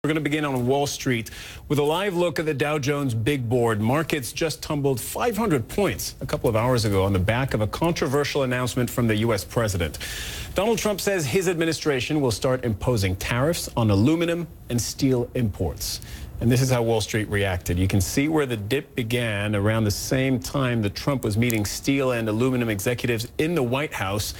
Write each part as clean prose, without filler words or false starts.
We're going to begin on Wall Street with a live look at the Dow Jones Big Board. Markets just tumbled 500 points a couple of hours ago on the back of a controversial announcement from the U.S. president. Donald Trump says his administration will start imposing tariffs on aluminum and steel imports. And this is how Wall Street reacted. You can see where the dip began around the same time that Trump was meeting steel and aluminum executives in the White House.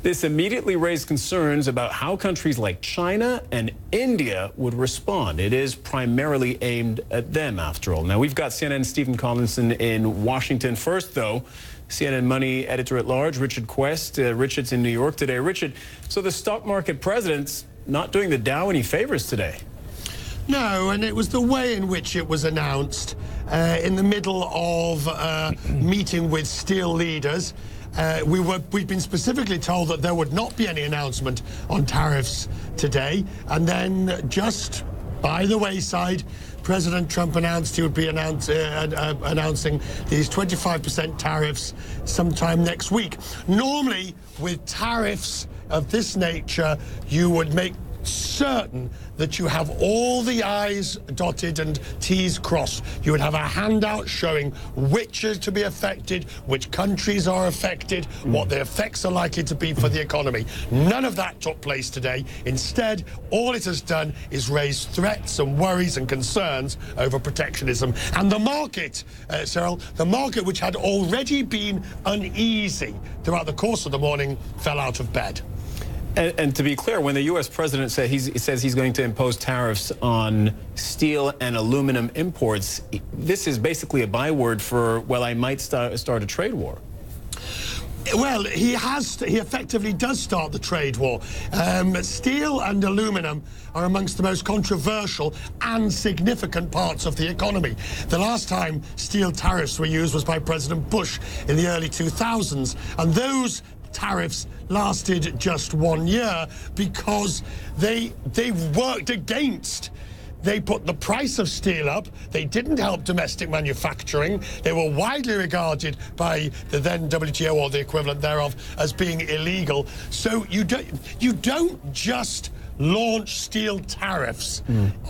This immediately raised concerns about how countries like China and India would respond. It is primarily aimed at them, after all. Now, we've got CNN's Stephen Collinson in Washington. First, though, CNN Money editor-at-large, Richard Quest. Richard's in New York today. Richard, so the stock market president's not doing the Dow any favors today. No, and it was the way in which it was announced in the middle of a meeting with steel leaders. We'd been specifically told that there would not be any announcement on tariffs today, and then just by the wayside, President Trump announced he would be announcing these 25% tariffs sometime next week. Normally, with tariffs of this nature, you would make certain that you have all the I's dotted and T's crossed. You would have a handout showing which is to be affected, which countries are affected, what the effects are likely to be for the economy. None of that took place today. Instead, all it has done is raise threats and worries and concerns over protectionism. And the market, Cyril, the market, which had already been uneasy throughout the course of the morning, fell out of bed. And to be clear, when the U.S. president says he's going to impose tariffs on steel and aluminum imports, this is basically a byword for, well, I might start a trade war. Well, he effectively does start the trade war. Steel and aluminum are amongst the most controversial and significant parts of the economy. The last time steel tariffs were used was by President Bush in the early 2000s, and those tariffs lasted just 1 year because they worked against. They put the price of steel up. They didn't help domestic manufacturing. They were widely regarded by the then WTO, or the equivalent thereof, as being illegal. So you don't just launch steel tariffs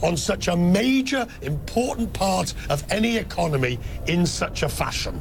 on such a major, important part of any economy in such a fashion.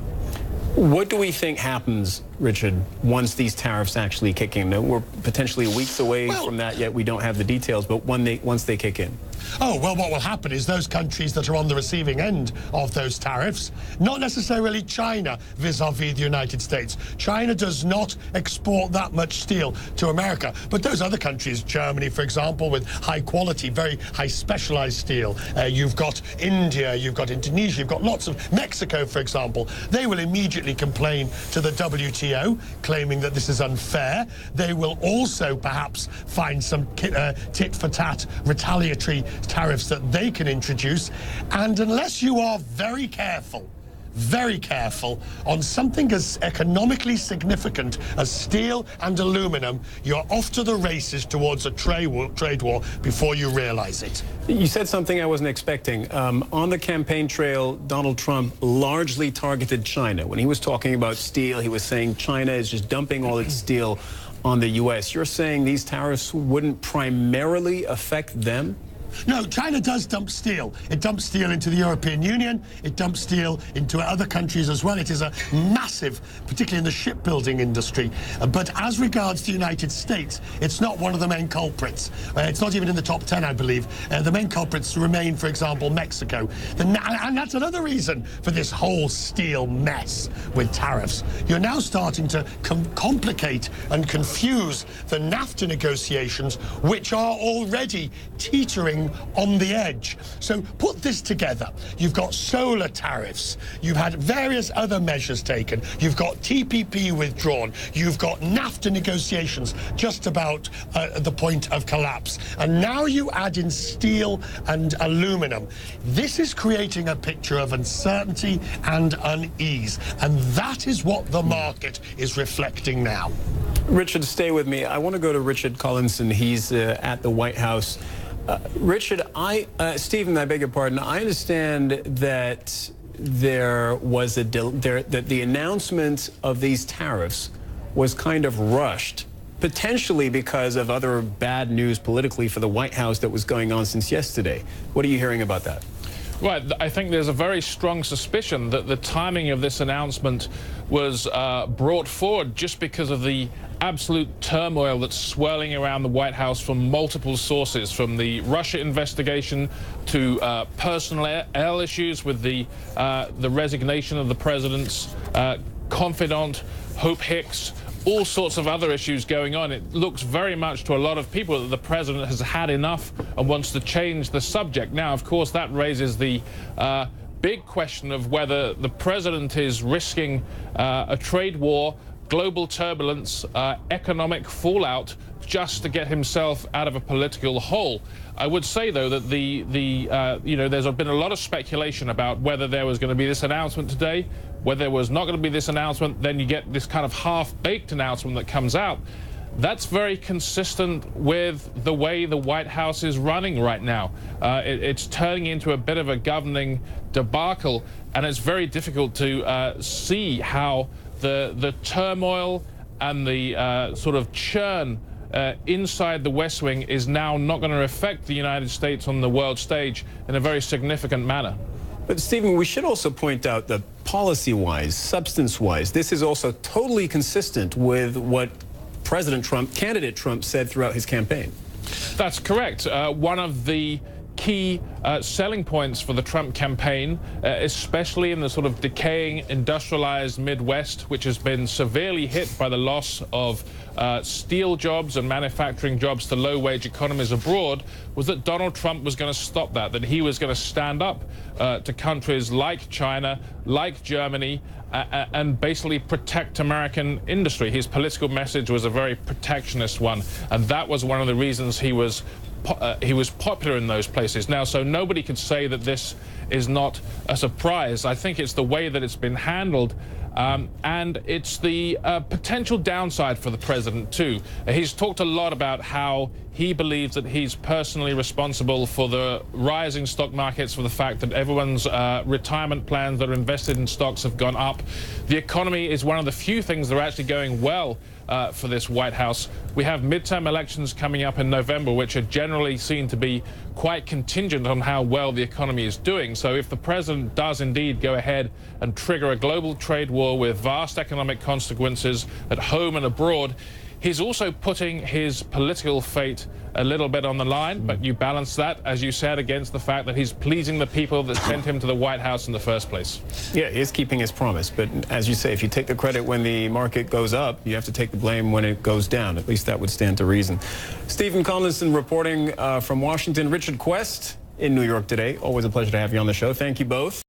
What do we think happens, Richard, once these tariffs actually kick in? We're potentially weeks away from that, yet we don't have the details, but once they kick in. Oh, well, what will happen is those countries that are on the receiving end of those tariffs, not necessarily China vis-a-vis the United States. China does not export that much steel to America. But those other countries, Germany, for example, with high quality, very high specialized steel. You've got India, you've got Indonesia, you've got lots of Mexico, for example. They will immediately complain to the WTO, claiming that this is unfair. They will also perhaps find some tit-for-tat retaliatory tariffs that they can introduce. And unless you are very careful on something as economically significant as steel and aluminum, you're off to the races towards a trade war before you realize it. You said something I wasn't expecting. On the campaign trail, Donald Trump largely targeted China. When he was talking about steel, he was saying China is just dumping all its steel on the U.S. You're saying these tariffs wouldn't primarily affect them? No, China does dump steel. It dumps steel into the European Union. It dumps steel into other countries as well. It is a massive, particularly in the shipbuilding industry. But as regards the United States, it's not one of the main culprits. It's not even in the top 10, I believe. The main culprits remain, for example, Mexico. And that's another reason for this whole steel mess with tariffs. You're now starting to complicate and confuse the NAFTA negotiations, which are already teetering on the edge. So put this together. You've got solar tariffs. You've had various other measures taken. You've got TPP withdrawn. You've got NAFTA negotiations just about the point of collapse. And now you add in steel and aluminum. This is creating a picture of uncertainty and unease. And that is what the market is reflecting now. Richard, stay with me. I want to go to Richard Collinson. He's at the White House. Richard, Stephen, I beg your pardon. I understand that there was that the announcement of these tariffs was kind of rushed potentially because of other bad news politically for the White House that was going on since yesterday. What are you hearing about that? Right, I think there's a very strong suspicion that the timing of this announcement was brought forward just because of the absolute turmoil that's swirling around the White House from multiple sources, from the Russia investigation to personnel issues with the resignation of the president's confidant, Hope Hicks, all sorts of other issues going on. It looks very much to a lot of people that the president has had enough and wants to change the subject. Now, of course, that raises the big question of whether the president is risking a trade war, global turbulence, economic fallout, just to get himself out of a political hole. I would say, though, that there's been a lot of speculation about whether there was going to be this announcement today, whether there was not going to be this announcement. Then you get this kind of half-baked announcement that comes out. That's very consistent with the way the White House is running right now. It's turning into a bit of a governing debacle, and it's very difficult to see how the turmoil and the sort of churn inside the West Wing is now not going to affect the United States on the world stage in a very significant manner. But, Stephen, we should also point out that policy-wise, substance-wise, this is also totally consistent with what President Trump, candidate Trump, said throughout his campaign. That's correct. One of the key selling points for the Trump campaign, especially in the sort of decaying industrialized Midwest, which has been severely hit by the loss of steel jobs and manufacturing jobs to low-wage economies abroad, was that Donald Trump was going to stop that he was going to stand up to countries like China, like Germany, and basically protect American industry. His political message was a very protectionist one, and that was one of the reasons he was popular in those places. Now, so nobody could say that this is not a surprise. I think it's the way that it's been handled, and it's the potential downside for the president, too. He's talked a lot about how he believes that he's personally responsible for the rising stock markets, for the fact that everyone's retirement plans that are invested in stocks have gone up. The economy is one of the few things that are actually going well for this White House. We have midterm elections coming up in November, which are generally seen to be quite contingent on how well the economy is doing. So if the president does indeed go ahead and trigger a global trade war with vast economic consequences at home and abroad, he's also putting his political fate a little bit on the line, but you balance that, as you said, against the fact that he's pleasing the people that sent him to the White House in the first place. Yeah, he is keeping his promise, but as you say, if you take the credit when the market goes up, you have to take the blame when it goes down. At least that would stand to reason. Stephen Conlinson reporting from Washington. Richard Quest in New York today. Always a pleasure to have you on the show. Thank you both.